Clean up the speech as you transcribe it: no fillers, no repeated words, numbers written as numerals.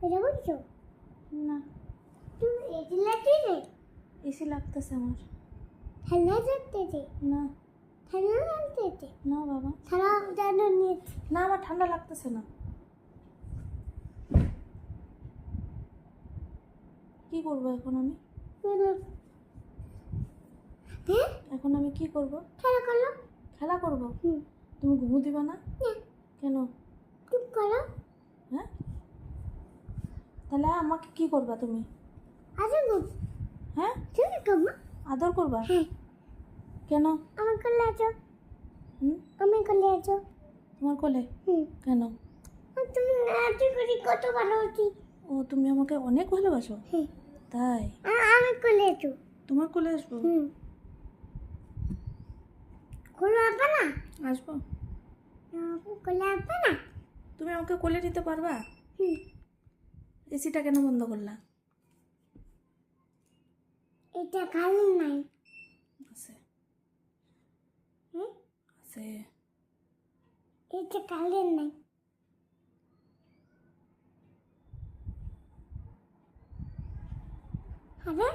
এটা বলছো না, তুমি এসি লাগতেছে এসি লাগতেছে আমার। ঠান্ডা লাগতেছে না ঠান্ডা লাগতেছে না বাবা, ঠান্ডা জানো নিয়ে না আমার ঠান্ডা লাগতেছে না। কি করবো এখন আমি? হ্যাঁ এখন আমি কি করব? খেলা করো খেলা করব? হুম তুমি ঘুমো দিবা না? কেন? চুপ করো হ্যাঁ, তাহলে আমাকে কি করবা তুমি? আরে গুড হ্যাঁ, তুমি কমা আদর করবা? হ্যাঁ কেন? আমার কোলে আছো হুম, আমি কোলে আছো তোমার কোলে? হুম কেন? আর তুমি নাচি করি কত ভালো আছি ও, তুমি আমাকে অনেক ভালোবাসো? হ্যাঁ তাই? আমি কোলে আছো তোমার কোলে আসবো? হুম কোলে আসবে না আসবো। কোলে আসবে না তুমি আমাকে কোলে নিতে পারবা? হুম এসিটা কেন বন্ধ করলা? এটা খালি নাই আছে, হ্যাঁ আছে। এটা খালি নাই আরে